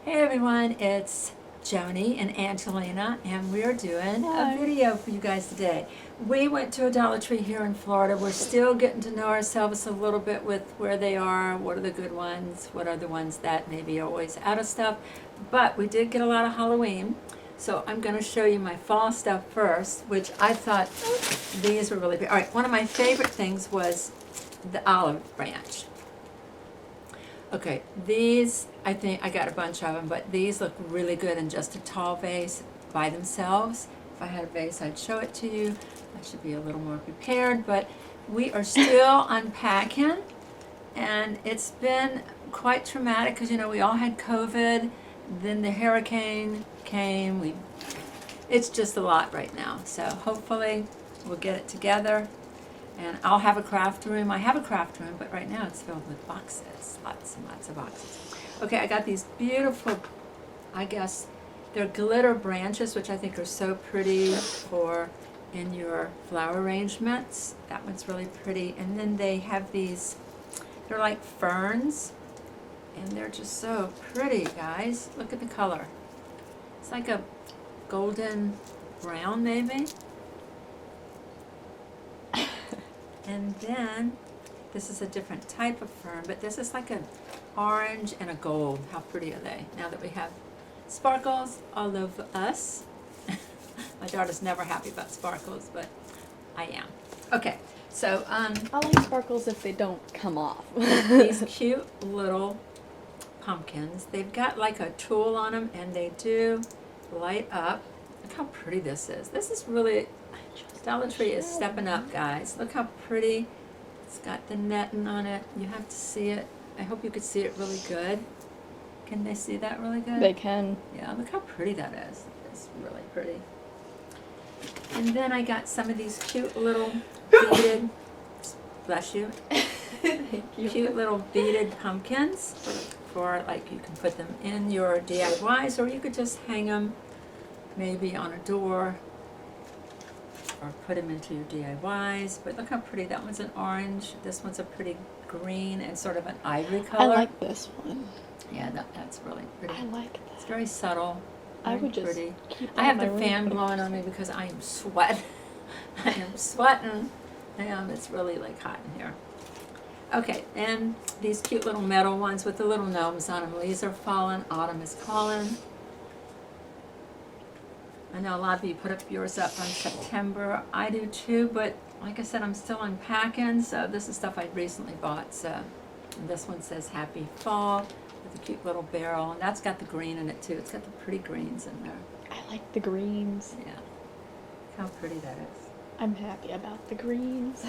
Hey everyone, it's Joni and Angelina, and we're doing a video for you guys today. We went to a Dollar Tree here in Florida. We're still getting to know ourselves a little bit with where they are, what are the good ones, what are the ones that maybe are always out of stuff. But we did get a lot of Halloween, so I'm going to show you my fall stuff first, which I thought these were really big. All right, one of my favorite things was the olive branch. Okay, these, I think I got a bunch of them, but these look really good in just a tall vase by themselves. If I had a vase, I'd show it to you. I should be a little more prepared, but we are still unpacking, and it's been quite traumatic because, you know, we all had COVID, then the hurricane came. It's just a lot right now, so hopefully we'll get it together. And I'll have a craft room. I have a craft room, but right now it's filled with boxes. Lots and lots of boxes. Okay, I got these beautiful, I guess, they're glitter branches, which I think are so pretty for in your flower arrangements. That one's really pretty. And then they have these, they're like ferns. And they're just so pretty, guys. Look at the color. It's like a golden brown, maybe. And then, this is a different type of fern, but this is like an orange and a gold. How pretty are they? Now that we have sparkles all over us. My daughter's never happy about sparkles, but I am. Okay, so I like sparkles if they don't come off. these cute little pumpkins. They've got like a tool on them, and they do light up. Look how pretty this is. This is really... Dollar Tree is stepping up, guys. Look how pretty. It's got the netting on it. You have to see it. I hope you could see it really good. Can they see that really good? They can. Yeah, look how pretty that is. It's really pretty. And then I got some of these cute little beaded, bless you, Thank you. cute little beaded pumpkins for, like, you can put them in your DIYs, or you could just hang them maybe on a door, or put them into your DIYs. But look how pretty. That one's an orange. This one's a pretty green and sort of an ivory color. I like this one. Yeah, that's really pretty. I like that. It's very subtle. I Very would just pretty. keep I have the my fan room. blowing on me because I am sweating. I am sweating. It's really like hot in here. Okay, and these cute little metal ones with the little gnomes on them. Leaves are falling. Autumn is calling. I know a lot of you put yours up on September. I do too, but like I said, I'm still unpacking, so this is stuff I recently bought. So, and this one says Happy Fall with a cute little barrel, and that's got the green in it too. It's got the pretty greens in there. I like the greens. Yeah. Look how pretty that is. I'm happy about the greens.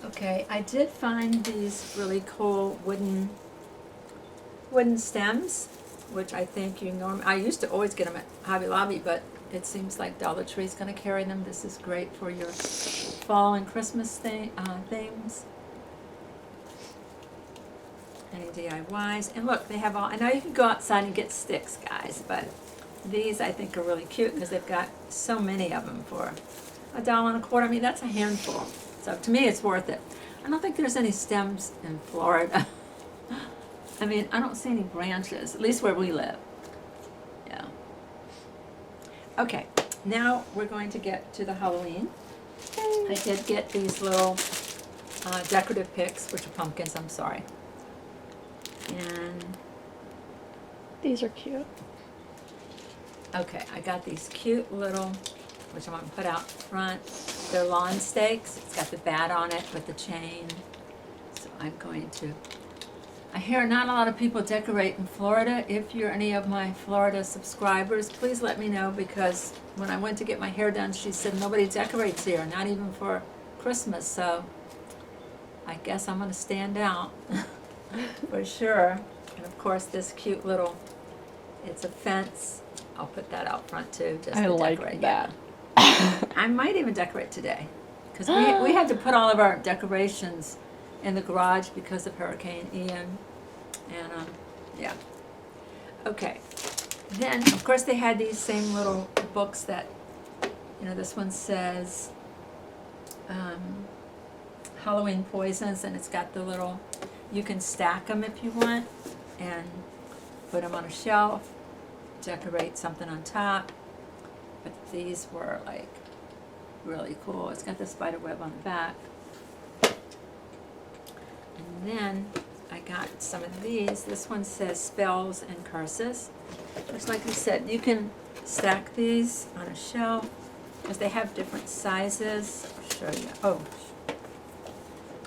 Okay, I did find these really cool wooden stems, which I think I used to always get them at Hobby Lobby, but it seems like Dollar Tree is going to carry them. This is great for your fall and Christmas themes. Any DIYs. And look, they have all, I know you can go outside and get sticks, guys, but these I think are really cute because they've got so many of them for $1.25. I mean, that's a handful. So to me, it's worth it. I don't think there's any stems in Florida. I mean, I don't see any branches, at least where we live. Yeah. Okay, now we're going to get to the Halloween. I did get these little decorative picks, which are pumpkins, I'm sorry. And, These are cute. okay, I got these cute little, which I'm going to put out front. They're lawn stakes. It's got the bat on it with the chain. So I'm going to... I hear not a lot of people decorate in Florida. If you're any of my Florida subscribers, please let me know, because when I went to get my hair done, she said nobody decorates here, not even for Christmas. So I guess I'm going to stand out for sure. And of course, this cute little, it's a fence. I'll put that out front too, just to like decorate. that. I might even decorate today, because we had to put all of our decorations in the garage because of Hurricane Ian, and yeah. Okay, then of course they had these same little books that, you know, this one says Halloween poisons, and it's got the little, you can stack them if you want, and put them on a shelf, decorate something on top. But these were like really cool. It's got the spider web on the back. And then I got some of these. This one says spells and curses. Just like I said, you can stack these on a shelf because they have different sizes. I'll show you. Oh,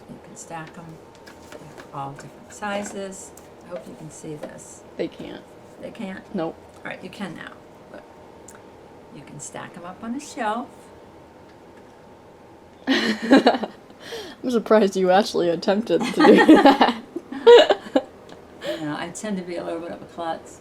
you can stack them. They're all different sizes. I hope you can see this. They can't. They can't? Nope. All right, you can now. Look. You can stack them up on a shelf. I'm surprised you actually attempted to do that. You know, I tend to be a little bit of a klutz.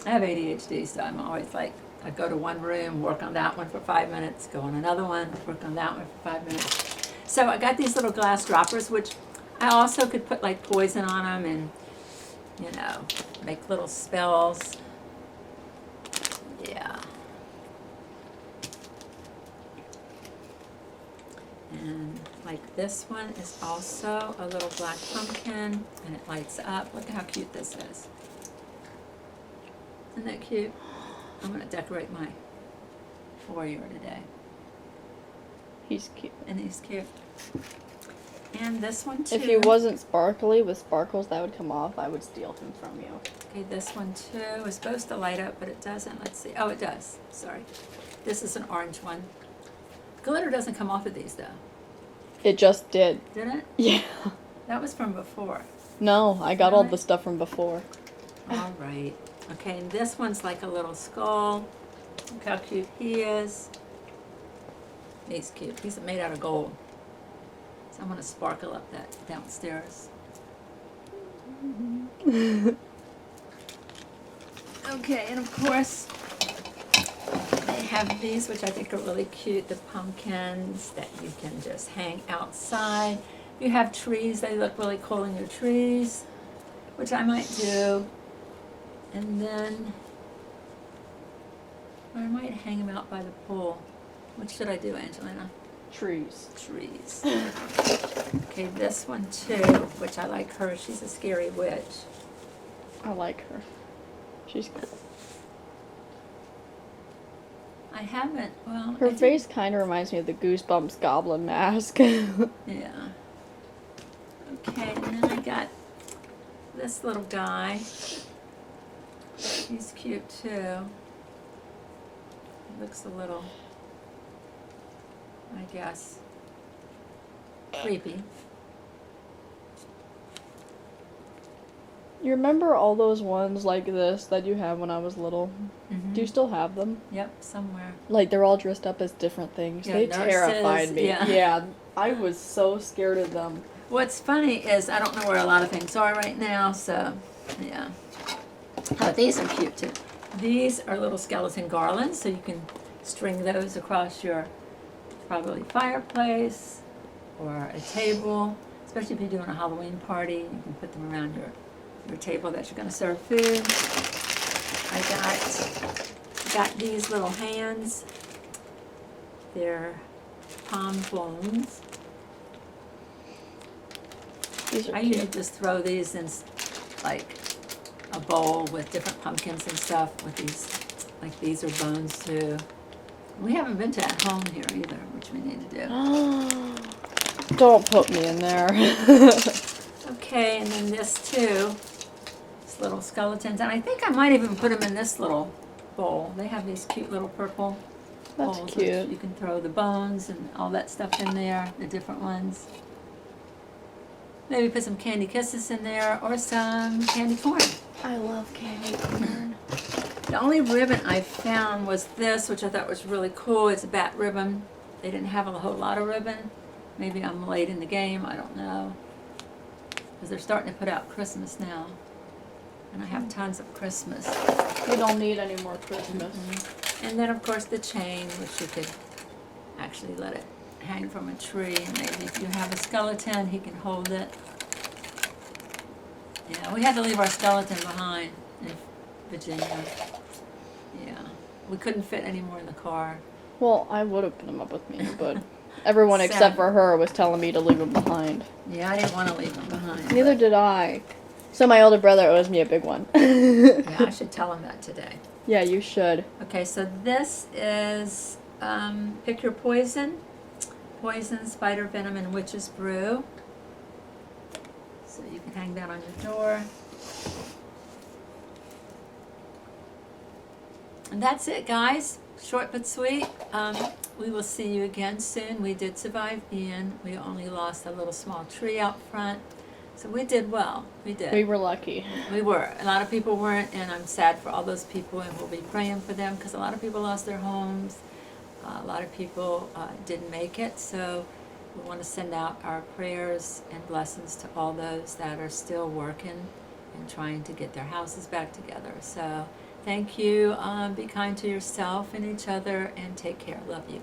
I have ADHD, so I'm always like, I go to one room, work on that one for 5 minutes, go on another one, work on that one for 5 minutes. So I got these little glass droppers, which I also could put like poison on them and, you know, make little spells. Yeah. And like this one is also a little black pumpkin and it lights up. Look at how cute this is. Isn't that cute? I'm going to decorate my foyer today. He's cute. And he's cute. And this one too. If he wasn't sparkly with sparkles that would come off, I would steal him from you. Okay, this one too is supposed to light up, but it doesn't. Let's see. Oh, it does. Sorry. This is an orange one. Glitter doesn't come off of these though. It just did. Did it? Yeah. That was from before. No, I got all Really? the stuff from before. All right. Okay, and this one's like a little skull. Look how cute he is. He's cute. He's made out of gold. So I'm going to sparkle up that downstairs. Okay, and of course, they have these, which I think are really cute, the pumpkins that you can just hang outside. If you have trees, they look really cool in your trees, which I might do. And then, or I might hang them out by the pool. What should I do, Angelina? Trees. Trees. Okay, this one too, which I like her. She's a scary witch. I like her. She's cool. I haven't, well. Her I face kind of reminds me of the Goosebumps goblin mask. Yeah. Okay, and then I got this little guy. He's cute too. He looks a little, I guess, creepy. You remember all those ones like this that you had when I was little? Mm-hmm. Do you still have them? Yep, somewhere. Like, they're all dressed up as different things. Yeah, They nurses, terrified me. yeah. I was so scared of them. What's funny is I don't know where a lot of things are right now, so yeah. Oh, these are cute too. These are little skeleton garlands, so you can string those across your probably fireplace or a table, especially if you're doing a Halloween party. You can put them around your table that you're going to serve food. I got these little hands. They're palm bones. These are I cute. usually just throw these in like a bowl with different pumpkins and stuff with these, like these are bones too. We haven't been to at home here either, which we need to do. Don't put me in there. Okay, and then this too, these little skeletons, and I think I might even put them in this little bowl. They have these cute little purple That's bowls. cute. You can throw the bones and all that stuff in there, the different ones. Maybe put some candy kisses in there or some candy corn. I love candy corn. The only ribbon I found was this, which I thought was really cool. It's a bat ribbon. They didn't have a whole lot of ribbon. Maybe I'm late in the game, I don't know. Because they're starting to put out Christmas now. And I have tons of Christmas. We don't need any more Christmas. And then of course the chain, which you could actually let it hang from a tree. And maybe if you have a skeleton, he can hold it. Yeah, we had to leave our skeleton behind in Virginia. Yeah, we couldn't fit any more in the car. Well, I would have put him up with me, but everyone except Sad. for her was telling me to leave him behind. Yeah, I didn't want to leave him behind. Neither did I. So my older brother owes me a big one. Yeah, I should tell him that today. Yeah, you should. Okay, so this is Pick Your Poison. Poison, spider venom, and witch's brew. So you can hang that on your door. And that's it, guys. Short but sweet. We will see you again soon. We did survive Ian. We only lost a little small tree out front. So we did well. We did. We were lucky. We were. A lot of people weren't, and I'm sad for all those people, and we'll be praying for them because a lot of people lost their homes. A lot of people didn't make it, so we want to send out our prayers and blessings to all those that are still working and trying to get their houses back together. So thank you. Be kind to yourself and each other, and take care. Love you.